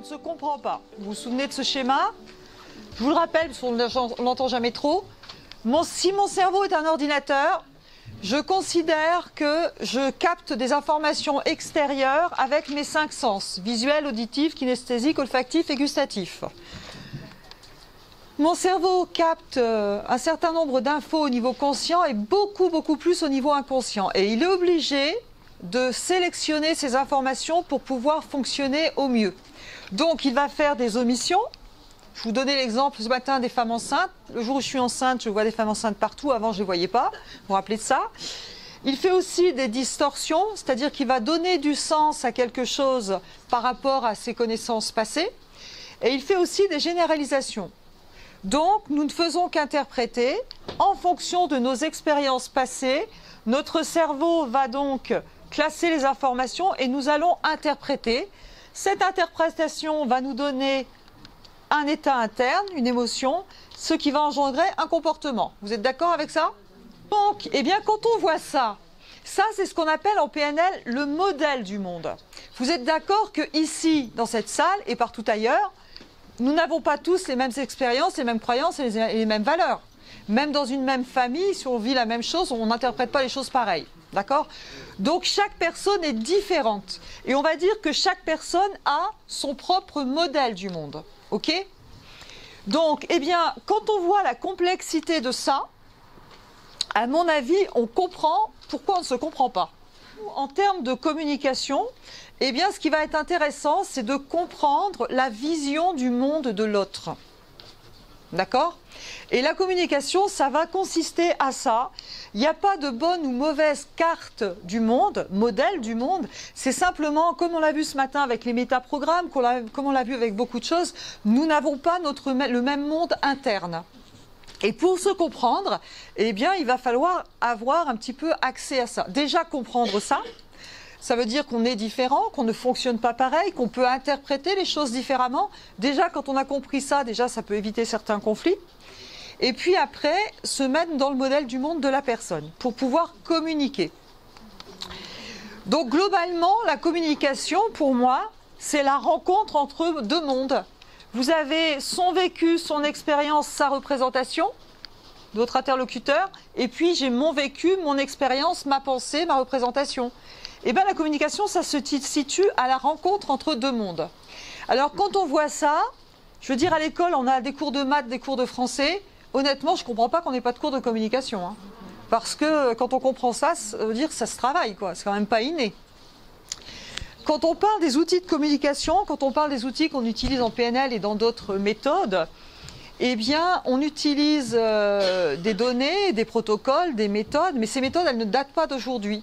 se comprend pas. Vous vous souvenez de ce schéma? Je vous le rappelle, parce qu'on ne l'entend jamais trop. Si mon cerveau est un ordinateur, je considère que je capte des informations extérieures avec mes 5 sens, visuel, auditif, kinesthésique, olfactif et gustatif. Mon cerveau capte un certain nombre d'infos au niveau conscient et beaucoup plus au niveau inconscient. Et il est obligé de sélectionner ces informations pour pouvoir fonctionner au mieux. Donc il va faire des omissions. Je vous donnais l'exemple ce matin des femmes enceintes. Le jour où je suis enceinte, je vois des femmes enceintes partout. Avant, je ne les voyais pas. Vous vous rappelez de ça? Il fait aussi des distorsions, c'est-à-dire qu'il va donner du sens à quelque chose par rapport à ses connaissances passées. Et il fait aussi des généralisations. Donc, nous ne faisons qu'interpréter en fonction de nos expériences passées. Notre cerveau va donc classer les informations et nous allons interpréter. Cette interprétation va nous donner un état interne, une émotion, ce qui va engendrer un comportement. Vous êtes d'accord avec ça? Donc, eh bien, quand on voit ça, c'est ce qu'on appelle en PNL le modèle du monde. Vous êtes d'accord que ici, dans cette salle et partout ailleurs, nous n'avons pas tous les mêmes expériences, les mêmes croyances et les mêmes valeurs. Même dans une même famille, si on vit la même chose, on n'interprète pas les choses pareilles. D'accord? Donc chaque personne est différente. Et on va dire que chaque personne a son propre modèle du monde. Ok? Donc, eh bien, quand on voit la complexité de ça, à mon avis, on comprend pourquoi on ne se comprend pas. En termes de communication, eh bien, ce qui va être intéressant, c'est de comprendre la vision du monde de l'autre. D'accord? Et la communication, ça va consister à ça. Il n'y a pas de bonne ou mauvaise carte du monde, modèle du monde. C'est simplement, comme on l'a vu ce matin avec les métaprogrammes, comme on l'a vu avec beaucoup de choses, nous n'avons pas le même monde interne. Et pour se comprendre, eh bien, il va falloir avoir un petit peu accès à ça. Déjà comprendre ça, ça veut dire qu'on est différent, qu'on ne fonctionne pas pareil, qu'on peut interpréter les choses différemment. Déjà, quand on a compris ça, déjà, ça peut éviter certains conflits. Et puis après, se mettre dans le modèle du monde de la personne pour pouvoir communiquer. Donc globalement, la communication, pour moi, c'est la rencontre entre deux mondes. Vous avez son vécu, son expérience, sa représentation, d'autres interlocuteurs, et puis j'ai mon vécu, mon expérience, ma pensée, ma représentation. Et bien la communication, ça se situe à la rencontre entre deux mondes. Alors quand on voit ça, je veux dire à l'école, on a des cours de maths, des cours de français. Honnêtement, je ne comprends pas qu'on n'ait pas de cours de communication. Hein. Parce que quand on comprend ça, ça veut dire que ça se travaille, quoi. C'est quand même pas inné. Quand on parle des outils de communication, quand on parle des outils qu'on utilise en PNL et dans d'autres méthodes, eh bien, on utilise des données, des protocoles, des méthodes, mais ces méthodes, elles ne datent pas d'aujourd'hui.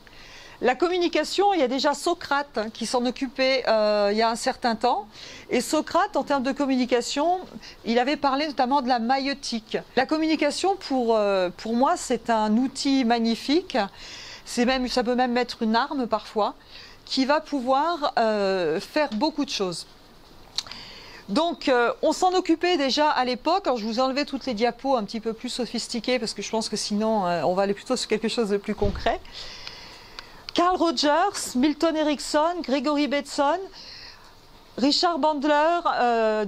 La communication, il y a déjà Socrate qui s'en occupait il y a un certain temps. Et Socrate, en termes de communication, il avait parlé notamment de la maïeutique. La communication, pour moi, c'est un outil magnifique. Ça peut même être une arme parfois, qui va pouvoir faire beaucoup de choses. Donc, on s'en occupait déjà à l'époque. Alors, je vous ai enlevé toutes les diapos un petit peu plus sophistiquées, parce que je pense que sinon, on va aller plutôt sur quelque chose de plus concret. Carl Rogers, Milton Erickson, Gregory Bateson, Richard Bandler,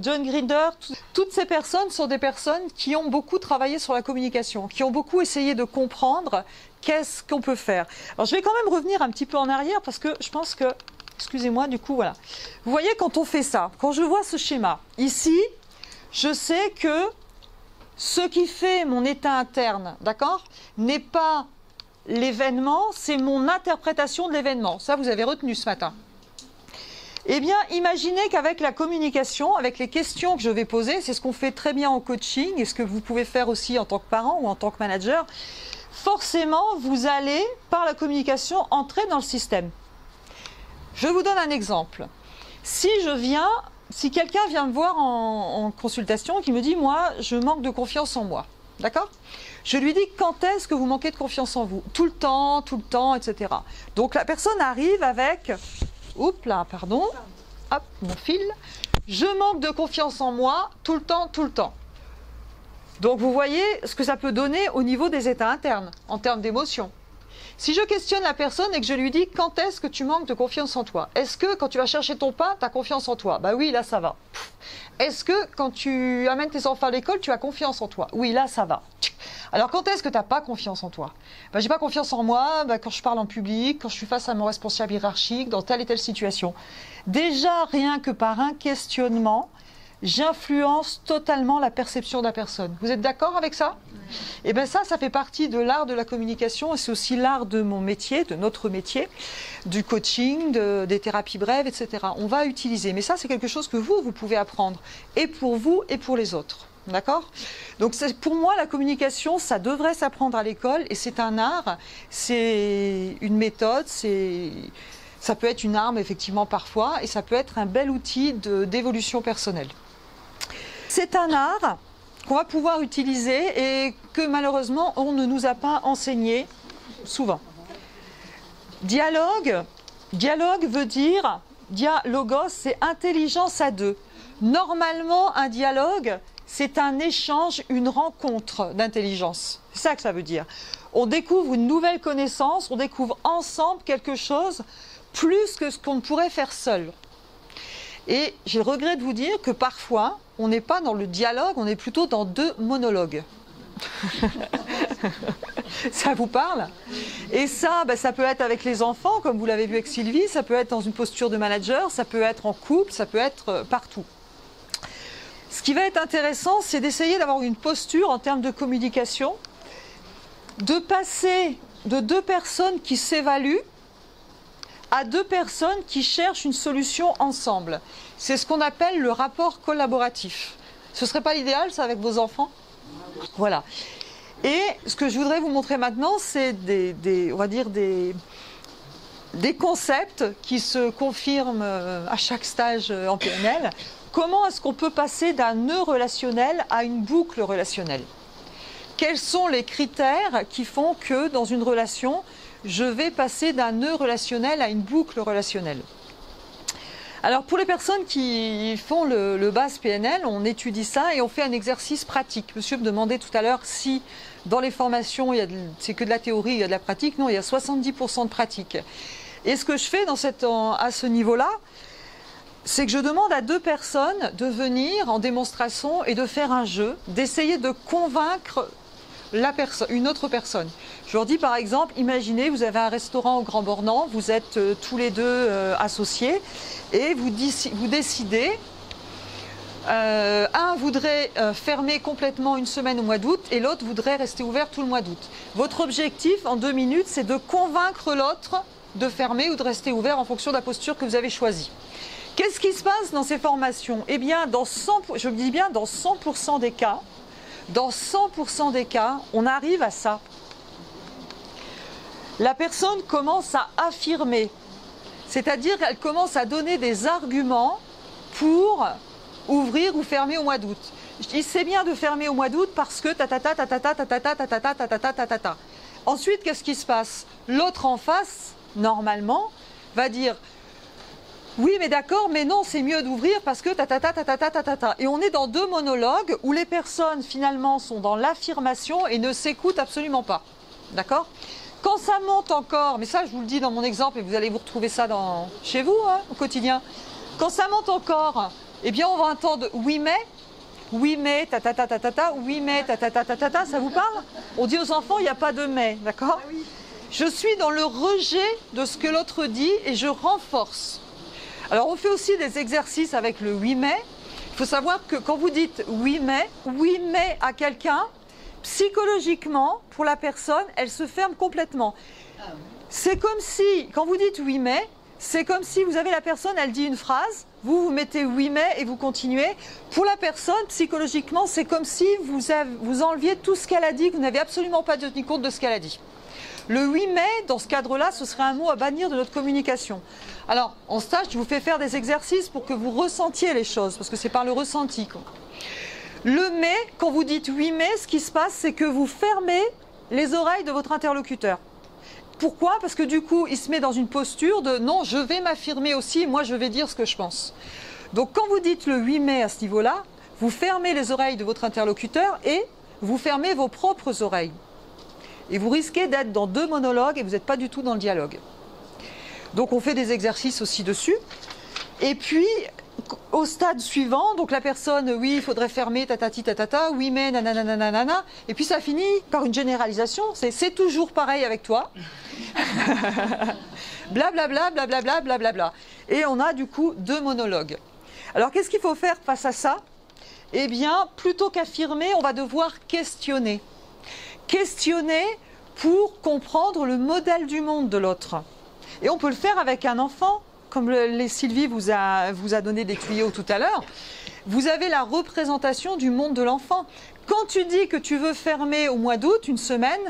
John Grinder, toutes ces personnes sont des personnes qui ont beaucoup travaillé sur la communication, qui ont beaucoup essayé de comprendre qu'est-ce qu'on peut faire. Alors je vais quand même revenir un petit peu en arrière parce que je pense que, excusez-moi, du coup, voilà. Vous voyez, quand on fait ça, quand je vois ce schéma, ici, je sais que ce qui fait mon état interne, d'accord, n'est pas l'événement, c'est mon interprétation de l'événement. Ça, vous avez retenu ce matin. Eh bien, imaginez qu'avec la communication, avec les questions que je vais poser, c'est ce qu'on fait très bien en coaching et ce que vous pouvez faire aussi en tant que parent ou en tant que manager, forcément, vous allez, par la communication, entrer dans le système. Je vous donne un exemple. Si quelqu'un vient me voir en consultation qui me dit « moi, je manque de confiance en moi », d'accord ? Je lui dis quand est-ce que vous manquez de confiance en vous? Tout le temps, etc. Donc la personne arrive avec, oups là, pardon, hop, mon fil, je manque de confiance en moi tout le temps. Donc vous voyez ce que ça peut donner au niveau des états internes, en termes d'émotions. Si je questionne la personne et que je lui dis quand est-ce que tu manques de confiance en toi? Est-ce que quand tu vas chercher ton pain, tu as confiance en toi? Bah oui, là ça va. Est-ce que quand tu amènes tes enfants à l'école, tu as confiance en toi? Oui, là ça va. Alors quand est-ce que tu n'as pas confiance en toi? Bah, j'ai pas confiance en moi quand je parle en public, quand je suis face à mon responsable hiérarchique, dans telle et telle situation. Déjà, rien que par un questionnement, j'influence totalement la perception de la personne. Vous êtes d'accord avec ça? Et bien ça fait partie de l'art de la communication et c'est aussi l'art de mon métier, de notre métier, du coaching, des thérapies brèves, etc. On va utiliser. Mais ça, c'est quelque chose que vous pouvez apprendre, et pour vous et pour les autres. D'accord? Donc pour moi, la communication, ça devrait s'apprendre à l'école et c'est un art, c'est une méthode, ça peut être une arme effectivement parfois et ça peut être un bel outil d'évolution personnelle. C'est un art qu'on va pouvoir utiliser et que malheureusement on ne nous a pas enseigné souvent. Dialogue veut dire, dialogos, c'est intelligence à deux. Normalement, un dialogue, c'est un échange, une rencontre d'intelligence. C'est ça que ça veut dire. On découvre une nouvelle connaissance, on découvre ensemble quelque chose plus que ce qu'on ne pourrait faire seul. Et j'ai le regret de vous dire que parfois, on n'est pas dans le dialogue, on est plutôt dans deux monologues. Ça vous parle? Et ça, ça peut être avec les enfants, comme vous l'avez vu avec Sylvie, ça peut être dans une posture de manager, ça peut être en couple, ça peut être partout. Ce qui va être intéressant, c'est d'essayer d'avoir une posture en termes de communication, de passer de deux personnes qui s'évaluent à deux personnes qui cherchent une solution ensemble. C'est ce qu'on appelle le rapport collaboratif. Ce ne serait pas l'idéal, ça, avec vos enfants? Voilà. Et ce que je voudrais vous montrer maintenant, c'est on va dire des concepts qui se confirment à chaque stage en PNL. Comment est-ce qu'on peut passer d'un nœud relationnel à une boucle relationnelle? Quels sont les critères qui font que dans une relation, je vais passer d'un nœud relationnel à une boucle relationnelle? Alors pour les personnes qui font le base PNL, on étudie ça et on fait un exercice pratique. Monsieur me demandait tout à l'heure si dans les formations, c'est que de la théorie, il y a de la pratique. Non, il y a 70% de pratique. Et ce que je fais à ce niveau-là, c'est que je demande à deux personnes de venir en démonstration et de faire un jeu, d'essayer de convaincre une autre personne. Je leur dis par exemple, imaginez, vous avez un restaurant au Grand Bornand, vous êtes tous les deux associés et vous décidez, un voudrait fermer complètement une semaine au mois d'août et l'autre voudrait rester ouvert tout le mois d'août. Votre objectif en 2 minutes, c'est de convaincre l'autre de fermer ou de rester ouvert en fonction de la posture que vous avez choisie. Qu'est-ce qui se passe dans ces formations? Eh bien, je dis bien dans 100% des cas, on arrive à ça. La personne commence à affirmer, c'est-à-dire qu'elle commence à donner des arguments pour ouvrir ou fermer au mois d'août. Je dis c'est bien de fermer au mois d'août parce que ta. Ensuite, qu'est-ce qui se passe? L'autre en face, normalement, va dire oui, mais d'accord, mais non, c'est mieux d'ouvrir parce que ta. Et on est dans deux monologues où les personnes, finalement, sont dans l'affirmation et ne s'écoutent absolument pas. D'accord? Quand ça monte encore, mais ça, je vous le dis dans mon exemple et vous allez vous retrouver ça chez vous, au quotidien. Quand ça monte encore, eh bien, on va entendre oui, mais oui, mais oui, mais ça vous parle? On dit aux enfants, il n'y a pas de mais, d'accord? Je suis dans le rejet de ce que l'autre dit et je renforce. Alors, on fait aussi des exercices avec le oui, mais. Il faut savoir que quand vous dites oui, mais à quelqu'un, psychologiquement, pour la personne, elle se ferme complètement. C'est comme si, quand vous dites oui, mais, c'est comme si vous avez la personne, elle dit une phrase, vous mettez oui, mais et vous continuez. Pour la personne, psychologiquement, c'est comme si vous enleviez tout ce qu'elle a dit, que vous n'avez absolument pas tenu compte de ce qu'elle a dit. Le oui, mais, dans ce cadre-là, ce serait un mot à bannir de notre communication. Alors, en stage, je vous fais faire des exercices pour que vous ressentiez les choses, parce que c'est par le ressenti, quoi. Le mais, quand vous dites oui, mais, ce qui se passe, c'est que vous fermez les oreilles de votre interlocuteur. Pourquoi? Parce que du coup, il se met dans une posture de non, je vais m'affirmer aussi, moi je vais dire ce que je pense. Donc quand vous dites le oui, mais à ce niveau-là, vous fermez les oreilles de votre interlocuteur et vous fermez vos propres oreilles. Et vous risquez d'être dans 2 monologues et vous n'êtes pas du tout dans le dialogue. Donc on fait des exercices aussi dessus. Et puis, au stade suivant, donc la personne, oui, il faudrait fermer, tatati, tatata, oui, mais, nanana, nanana. Et puis ça finit par une généralisation, c'est toujours pareil avec toi. Blablabla, blablabla, blablabla. Et on a du coup 2 monologues. Alors qu'est-ce qu'il faut faire face à ça? Eh bien, plutôt qu'affirmer, on va devoir questionner. Questionner pour comprendre le modèle du monde de l'autre. Et on peut le faire avec un enfant, comme Sylvie vous a donné des tuyaux tout à l'heure. Vous avez la représentation du monde de l'enfant. Quand tu dis que tu veux fermer au mois d'août, une semaine,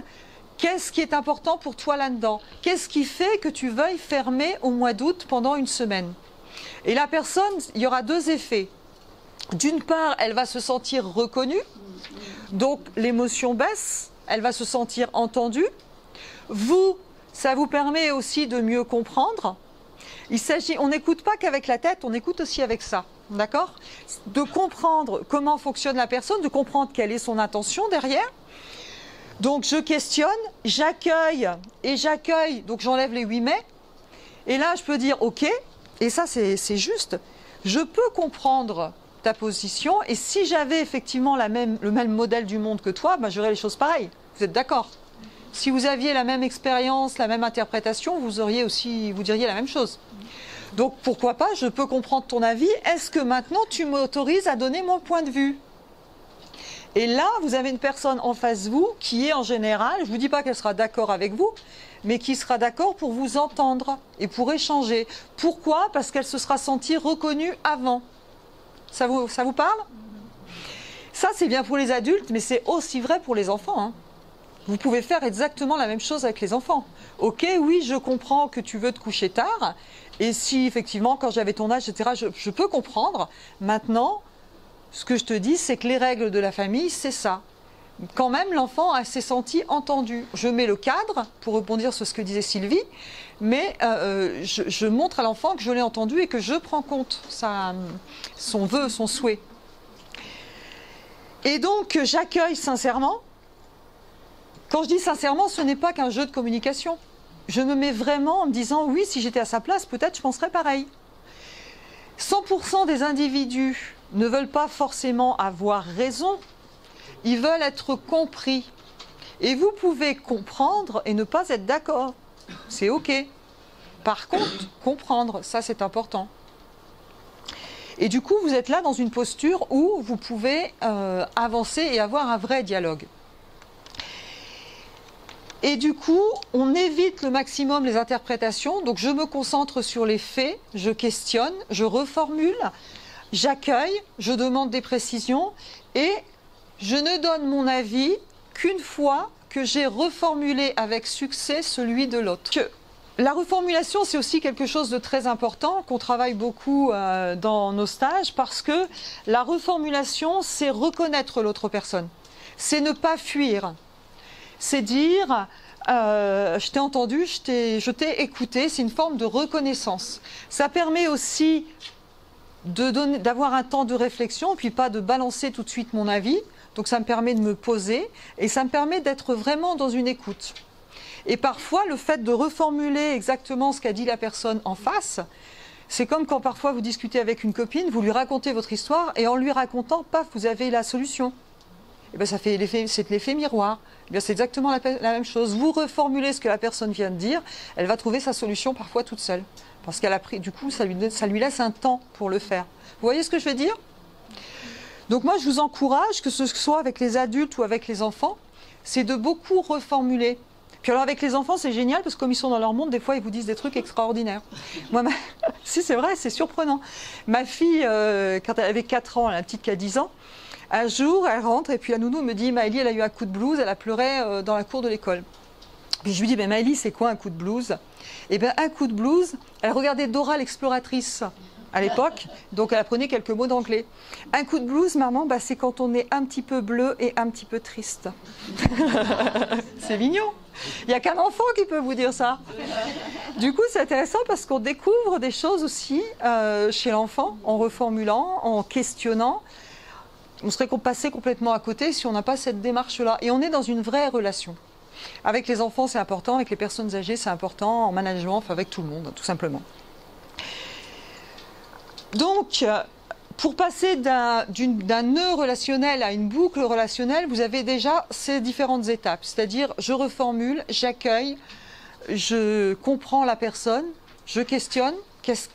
qu'est-ce qui est important pour toi là-dedans? Qu'est-ce qui fait que tu veuilles fermer au mois d'août pendant une semaine? Et la personne, il y aura 2 effets. D'une part, elle va se sentir reconnue, donc l'émotion baisse, elle va se sentir entendue. Vous, ça vous permet aussi de mieux comprendre. On n'écoute pas qu'avec la tête, on écoute aussi avec ça, d'accord? De comprendre comment fonctionne la personne, de comprendre quelle est son intention derrière. Donc je questionne, j'accueille, donc j'enlève les 8 mais. Et là, je peux dire, ok, et ça c'est juste, je peux comprendre ta position, et si j'avais effectivement le même modèle du monde que toi, ben, j'aurais les choses pareilles. Vous êtes d'accord? Si vous aviez la même expérience, la même interprétation, vous diriez la même chose. Donc pourquoi pas, je peux comprendre ton avis. Est-ce que maintenant tu m'autorises à donner mon point de vue? Et là, vous avez une personne en face de vous qui est en général, je ne vous dis pas qu'elle sera d'accord avec vous, mais qui sera d'accord pour vous entendre et pour échanger. Pourquoi? Parce qu'elle se sera sentie reconnue avant. Ça vous parle? Ça, c'est bien pour les adultes, mais c'est aussi vrai pour les enfants, hein. Vous pouvez faire exactement la même chose avec les enfants. Ok, oui, je comprends que tu veux te coucher tard, et si effectivement, quand j'avais ton âge, etc., je peux comprendre. Maintenant, ce que je te dis, c'est que les règles de la famille, c'est ça. Quand même, l'enfant s'est senti entendu. Je mets le cadre, pour rebondir sur ce que disait Sylvie, mais je montre à l'enfant que je l'ai entendu et que je prends compte son vœu, son souhait. Et donc, j'accueille sincèrement. Quand je dis sincèrement, ce n'est pas qu'un jeu de communication. Je me mets vraiment en me disant, oui, si j'étais à sa place, peut-être je penserais pareil. 100% des individus ne veulent pas forcément avoir raison, ils veulent être compris. Et vous pouvez comprendre et ne pas être d'accord. C'est OK. Par contre, comprendre, ça c'est important. Et du coup, vous êtes là dans une posture où vous pouvez avancer et avoir un vrai dialogue. Et du coup, on évite le maximum les interprétations. Donc je me concentre sur les faits, je questionne, je reformule, j'accueille, je demande des précisions et je ne donne mon avis qu'une fois que j'ai reformulé avec succès celui de l'autre. La reformulation, c'est aussi quelque chose de très important qu'on travaille beaucoup dans nos stages parce que la reformulation, c'est reconnaître l'autre personne. C'est ne pas fuir. C'est dire, je t'ai entendu, je t'ai écouté, c'est une forme de reconnaissance. Ça permet aussi d'avoir un temps de réflexion, puis pas de balancer tout de suite mon avis. Donc ça me permet de me poser et ça me permet d'être vraiment dans une écoute. Et parfois, le fait de reformuler exactement ce qu'a dit la personne en face, c'est comme quand parfois vous discutez avec une copine, vous lui racontez votre histoire et en lui racontant, paf, vous avez la solution. Et bien, c'est l'effet miroir. Eh bien, c'est exactement la même chose. Vous reformulez ce que la personne vient de dire, elle va trouver sa solution parfois toute seule. Parce qu'elle a pris, du coup, ça lui laisse un temps pour le faire. Vous voyez ce que je veux dire? Donc moi, je vous encourage, que ce soit avec les adultes ou avec les enfants, c'est de beaucoup reformuler. Puis alors avec les enfants, c'est génial parce que comme ils sont dans leur monde, des fois, ils vous disent des trucs extraordinaires. Moi, si, c'est vrai, c'est surprenant. Ma fille, quand elle avait 4 ans, la petite qui a 10 ans, un jour, elle rentre et puis la nounou me dit, Maëlie, elle a eu un coup de blues, elle a pleuré dans la cour de l'école. Puis je lui dis, ben Maëlie, c'est quoi un coup de blues? Eh bien, un coup de blues, elle regardait Dora l'exploratrice à l'époque, donc elle apprenait quelques mots d'anglais. Un coup de blues, maman, bah, c'est quand on est un petit peu bleu et un petit peu triste. C'est mignon. Il n'y a qu'un enfant qui peut vous dire ça. Du coup, c'est intéressant parce qu'on découvre des choses aussi chez l'enfant, en reformulant, en questionnant. On serait passé complètement à côté si on n'a pas cette démarche-là. Et on est dans une vraie relation. Avec les enfants, c'est important. Avec les personnes âgées, c'est important. En management, enfin, avec tout le monde, tout simplement. Donc, pour passer d'un nœud relationnel à une boucle relationnelle, vous avez déjà ces différentes étapes. C'est-à-dire, je reformule, j'accueille, je comprends la personne, je questionne. Qu'est-ce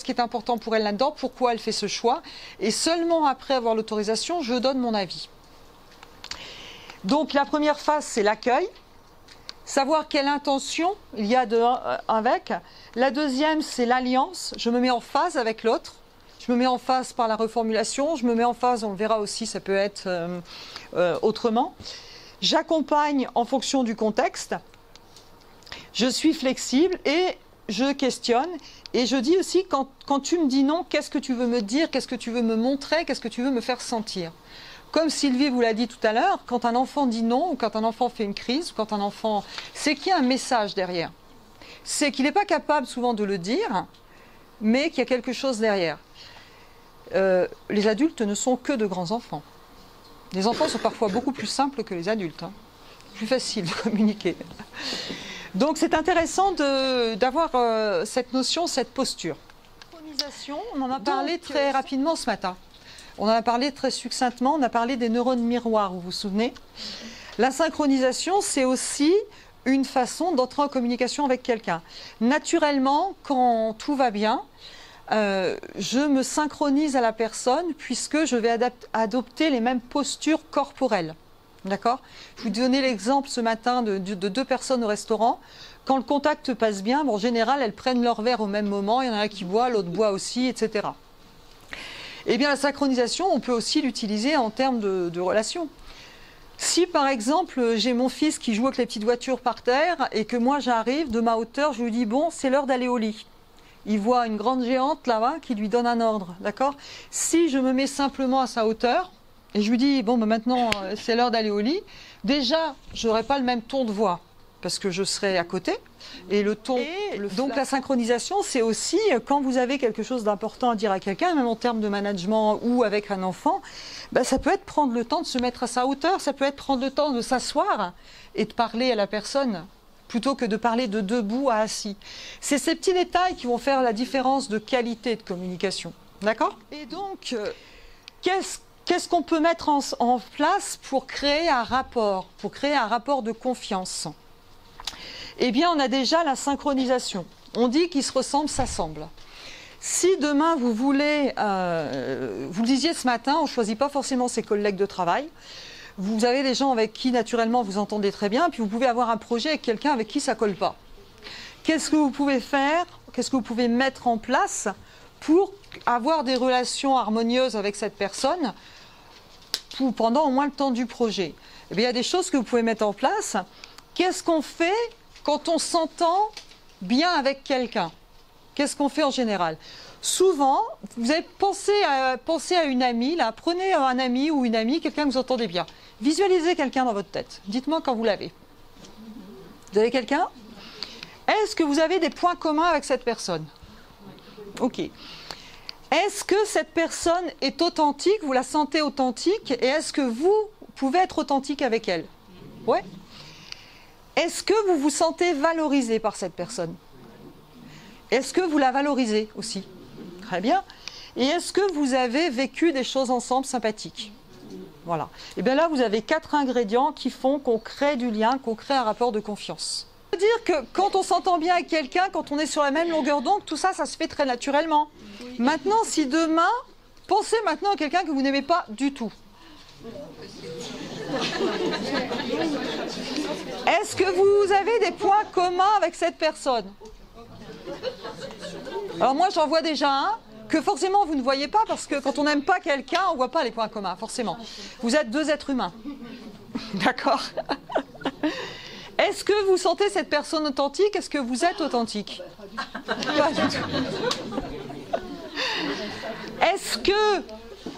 qui est important pour elle là-dedans? Pourquoi elle fait ce choix? Et seulement après avoir l'autorisation, je donne mon avis. Donc la première phase, c'est l'accueil. Savoir quelle intention il y a avec. La deuxième, c'est l'alliance. Je me mets en phase avec l'autre. Je me mets en phase par la reformulation. Je me mets en phase, on le verra aussi, ça peut être autrement. J'accompagne en fonction du contexte. Je suis flexible et je questionne. Et je dis aussi, quand tu me dis non, qu'est-ce que tu veux me dire? Qu'est-ce que tu veux me montrer? Qu'est-ce que tu veux me faire sentir? Comme Sylvie vous l'a dit tout à l'heure, quand un enfant dit non, ou quand un enfant fait une crise, ou quand un enfant... c'est qu'il y a un message derrière. C'est qu'il n'est pas capable souvent de le dire, mais qu'il y a quelque chose derrière. Les adultes ne sont que de grands enfants. Les enfants sont parfois beaucoup plus simples que les adultes. Hein. Plus facile de communiquer. Donc c'est intéressant d'avoir cette notion, cette posture. On en a parlé très rapidement ce matin. On en a parlé très succinctement, on a parlé des neurones miroirs, vous vous souvenez? La synchronisation, c'est aussi une façon d'entrer en communication avec quelqu'un. Naturellement, quand tout va bien, je me synchronise à la personne puisque je vais adopter les mêmes postures corporelles. D'accord? Je vous donnais l'exemple ce matin de deux personnes au restaurant. Quand le contact passe bien, bon, en général, elles prennent leur verre au même moment. Il y en a un qui boit, l'autre boit aussi, etc. Eh bien, la synchronisation, on peut aussi l'utiliser en termes de relations. Si, par exemple, j'ai mon fils qui joue avec les petites voitures par terre et que moi, j'arrive de ma hauteur, je lui dis « Bon, c'est l'heure d'aller au lit ». Il voit une grande géante là-bas qui lui donne un ordre, d'accord? Si je me mets simplement à sa hauteur, et je lui dis, bon, ben maintenant, c'est l'heure d'aller au lit. Déjà, je n'aurai pas le même ton de voix, parce que je serai à côté. Et le ton... Donc la synchronisation, c'est aussi quand vous avez quelque chose d'important à dire à quelqu'un, même en termes de management ou avec un enfant, ben, ça peut être prendre le temps de se mettre à sa hauteur, ça peut être prendre le temps de s'asseoir et de parler à la personne, plutôt que de parler de debout à assis. C'est ces petits détails qui vont faire la différence de qualité de communication. D'accord? Et donc, qu'est-ce qu'on peut mettre en place pour créer un rapport de confiance? Eh bien, on a déjà la synchronisation. On dit qu'ils se ressemblent, s'assemblent. Si demain, vous voulez, vous le disiez ce matin, on ne choisit pas forcément ses collègues de travail. Vous avez des gens avec qui, naturellement, vous entendez très bien, puis vous pouvez avoir un projet avec quelqu'un avec qui ça ne colle pas. Qu'est-ce que vous pouvez faire? Qu'est-ce que vous pouvez mettre en place pour avoir des relations harmonieuses avec cette personne pendant au moins le temps du projet? Eh bien, il y a des choses que vous pouvez mettre en place. Qu'est-ce qu'on fait quand on s'entend bien avec quelqu'un? Qu'est-ce qu'on fait en général? Souvent, vous avez pensé à une amie, là, prenez un ami ou une amie, quelqu'un que vous entendez bien. Visualisez quelqu'un dans votre tête. Dites-moi quand vous l'avez. Vous avez quelqu'un? Est-ce que vous avez des points communs avec cette personne? Ok. Est-ce que cette personne est authentique? Vous la sentez authentique? Et est-ce que vous pouvez être authentique avec elle? Ouais. Est-ce que vous vous sentez valorisé par cette personne? Est-ce que vous la valorisez aussi? Très bien. Et est-ce que vous avez vécu des choses ensemble sympathiques? Voilà. Et bien là, vous avez 4 ingrédients qui font qu'on crée du lien, qu'on crée un rapport de confiance. Ça veut dire que quand on s'entend bien avec quelqu'un, quand on est sur la même longueur d'onde, tout ça, ça se fait très naturellement. Oui. Maintenant, si demain, pensez maintenant à quelqu'un que vous n'aimez pas du tout. Est-ce que vous avez des points communs avec cette personne? Alors moi, j'en vois déjà un que forcément vous ne voyez pas parce que quand on n'aime pas quelqu'un, on ne voit pas les points communs, forcément. Vous êtes 2 êtres humains. D'accord? Est-ce que vous sentez cette personne authentique? Est-ce que vous êtes authentique? Pas du tout. Est-ce que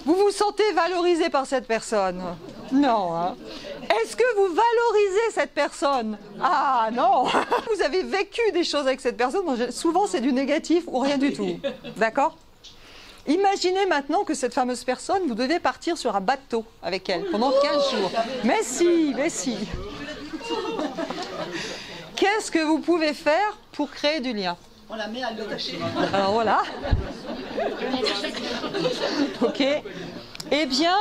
vous vous sentez valorisé par cette personne? Non. Hein? Est-ce que vous valorisez cette personne? Ah non. Vous avez vécu des choses avec cette personne, souvent c'est du négatif ou rien du tout. D'accord? Imaginez maintenant que cette fameuse personne, vous devez partir sur un bateau avec elle pendant 15 jours. Mais si, mais si. Qu'est-ce que vous pouvez faire pour créer du lien? On la met à l'eau. Alors voilà. Ok. Eh bien,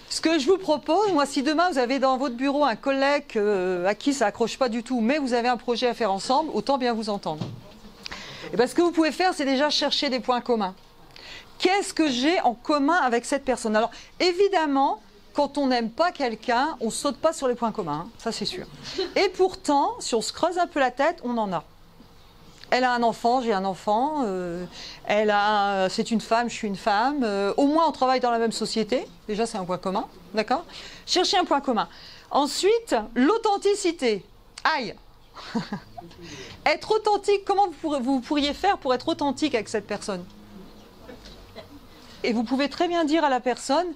ce que je vous propose, moi, si demain vous avez dans votre bureau un collègue à qui ça accroche pas du tout, mais vous avez un projet à faire ensemble, autant bien vous entendre. Et bien, ce que vous pouvez faire, c'est déjà chercher des points communs. Qu'est-ce que j'ai en commun avec cette personne? Alors, évidemment, quand on n'aime pas quelqu'un, on ne saute pas sur les points communs, hein, ça c'est sûr. Et pourtant, si on se creuse un peu la tête, on en a. Elle a un enfant, j'ai un enfant. C'est une femme, je suis une femme. Au moins, on travaille dans la même société. Déjà, c'est un point commun. D'accord? Cherchez un point commun. Ensuite, l'authenticité. Aïe! Être authentique, comment vous pourriez faire pour être authentique avec cette personne? Et vous pouvez très bien dire à la personne,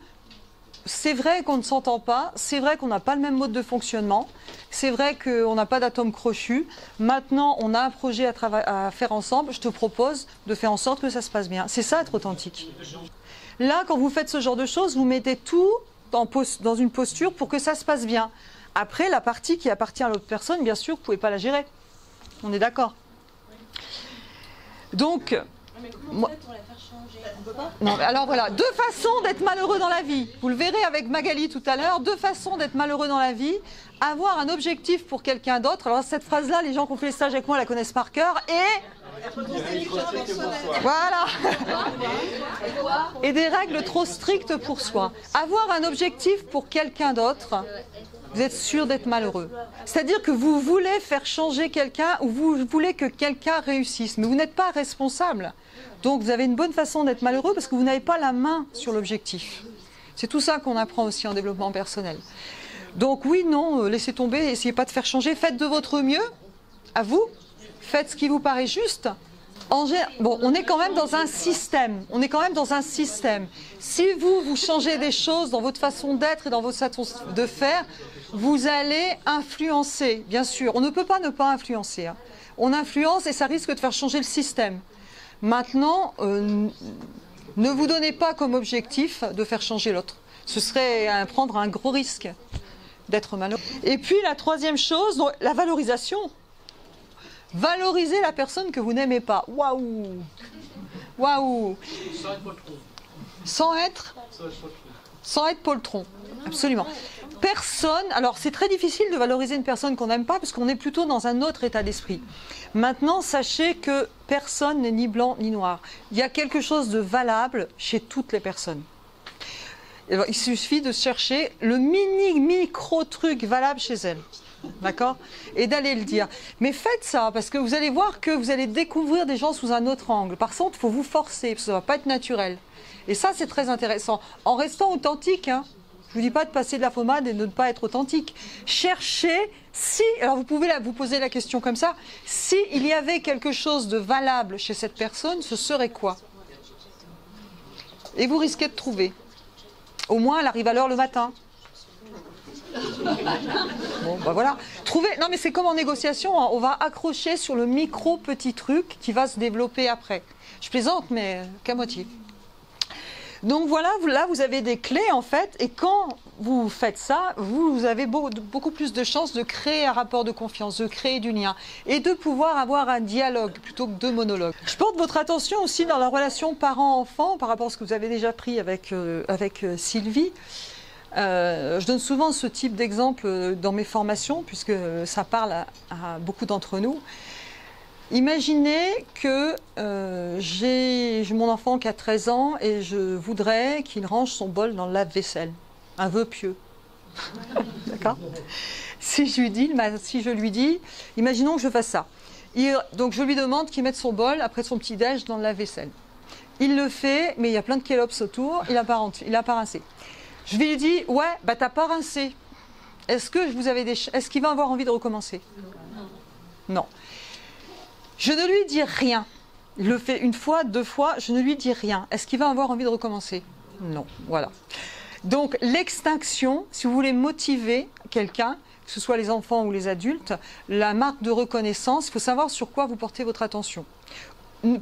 c'est vrai qu'on ne s'entend pas, c'est vrai qu'on n'a pas le même mode de fonctionnement, c'est vrai qu'on n'a pas d'atome crochu. Maintenant, on a un projet à faire ensemble. Je te propose de faire en sorte que ça se passe bien. C'est ça, être authentique. Là, quand vous faites ce genre de choses, vous mettez tout dans une posture pour que ça se passe bien. Après, la partie qui appartient à l'autre personne, bien sûr, vous ne pouvez pas la gérer. On est d'accord. Donc... Mais comment on fait pour la faire changer? On peut pas? Non, alors voilà, deux façons d'être malheureux dans la vie. Vous le verrez avec Magali tout à l'heure, deux façons d'être malheureux dans la vie. Avoir un objectif pour quelqu'un d'autre. Alors cette phrase-là, les gens qui ont fait les stages avec moi la connaissent par cœur. Et... Voilà. Et des règles trop strictes pour soi. Avoir un objectif pour quelqu'un d'autre, vous êtes sûr d'être malheureux. C'est-à-dire que vous voulez faire changer quelqu'un ou vous voulez que quelqu'un réussisse, mais vous n'êtes pas responsable. Donc vous avez une bonne façon d'être malheureux parce que vous n'avez pas la main sur l'objectif. C'est tout ça qu'on apprend aussi en développement personnel. Donc oui, non, laissez tomber, essayez pas de faire changer, faites de votre mieux, à vous, faites ce qui vous paraît juste. Bon, on est quand même dans un système. On est quand même dans un système. Si vous changez des choses dans votre façon d'être et dans votre façon de faire, vous allez influencer, bien sûr. On ne peut pas ne pas influencer. Hein. On influence et ça risque de faire changer le système. Maintenant, ne vous donnez pas comme objectif de faire changer l'autre. Ce serait prendre un gros risque d'être malheureux. Et puis la troisième chose, donc, la valorisation. Valorisez la personne que vous n'aimez pas. Waouh! Waouh! Sans être poltron. Absolument. Personne, alors c'est très difficile de valoriser une personne qu'on n'aime pas parce qu'on est plutôt dans un autre état d'esprit. Maintenant, sachez que personne n'est ni blanc ni noir. Il y a quelque chose de valable chez toutes les personnes. Il suffit de chercher le micro-truc valable chez elles. D'accord? Et d'aller le dire. Mais faites ça, parce que vous allez voir que vous allez découvrir des gens sous un autre angle. Par contre, il faut vous forcer, parce que ça ne va pas être naturel. Et ça, c'est très intéressant. En restant authentique, hein, je ne vous dis pas de passer de la pommade et de ne pas être authentique. Cherchez si, alors vous pouvez vous poser la question comme ça, si il y avait quelque chose de valable chez cette personne, ce serait quoi? Et vous risquez de trouver. Au moins, elle arrive à l'heure le matin. Bon, ben voilà. Non, mais c'est comme en négociation, hein. On va accrocher sur le micro petit truc qui va se développer après. Je plaisante, mais qu'à moitié. Donc voilà, là vous avez des clés en fait, et quand vous faites ça, vous avez beaucoup plus de chances de créer un rapport de confiance, de créer du lien, et de pouvoir avoir un dialogue plutôt que deux monologues. Je porte votre attention aussi dans la relation parent-enfant, par rapport à ce que vous avez déjà pris avec Sylvie. Je donne souvent ce type d'exemple dans mes formations, puisque ça parle à beaucoup d'entre nous. Imaginez que j'ai mon enfant qui a 13 ans et je voudrais qu'il range son bol dans le lave-vaisselle. Un vœu pieux. D'accord? Si je lui dis, imaginons que je fasse ça. Donc je lui demande qu'il mette son bol après son petit-déj dans le lave-vaisselle. Il le fait, mais il y a plein de kélops autour, il n'a pas rincé. Je lui dis, ouais, bah t'as pas rincé. Est-ce qu'il va avoir envie de recommencer? Non. Je ne lui dis rien. Il le fait une fois, deux fois, je ne lui dis rien. Est-ce qu'il va avoir envie de recommencer? Non. Voilà. Donc l'extinction, si vous voulez motiver quelqu'un, que ce soit les enfants ou les adultes, la marque de reconnaissance, il faut savoir sur quoi vous portez votre attention.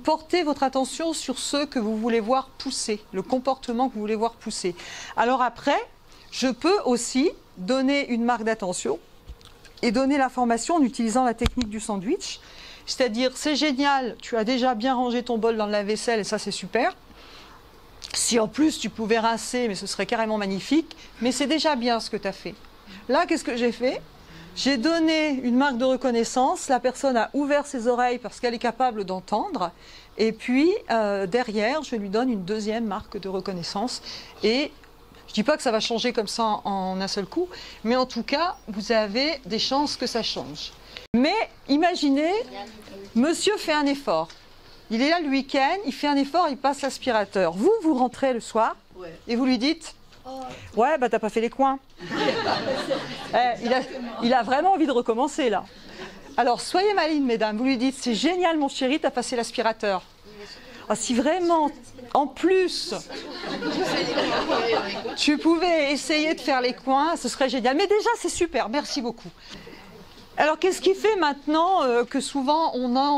Portez votre attention sur ce que vous voulez voir pousser, le comportement que vous voulez voir pousser. Alors après, je peux aussi donner une marque d'attention et donner l'information en utilisant la technique du sandwich. C'est-à-dire, c'est génial, tu as déjà bien rangé ton bol dans le lave-vaisselle et ça c'est super. Si en plus tu pouvais rincer, mais ce serait carrément magnifique, mais c'est déjà bien ce que tu as fait. Là, qu'est-ce que j'ai fait? J'ai donné une marque de reconnaissance, la personne a ouvert ses oreilles parce qu'elle est capable d'entendre, et puis derrière, je lui donne une deuxième marque de reconnaissance. Et je ne dis pas que ça va changer comme ça en un seul coup, mais en tout cas, vous avez des chances que ça change. Mais imaginez, monsieur fait un effort. Il est là le week-end, il fait un effort, il passe l'aspirateur. Vous, vous rentrez le soir et vous lui dites « Ouais, bah t'as pas fait les coins. » il a vraiment envie de recommencer là. Alors soyez malines, mesdames, vous lui dites « C'est génial mon chéri, t'as passé l'aspirateur. » Ah, si vraiment, en plus, tu pouvais essayer de faire les coins, ce serait génial. Mais déjà, c'est super, merci beaucoup. Alors, qu'est-ce qui fait maintenant que souvent on a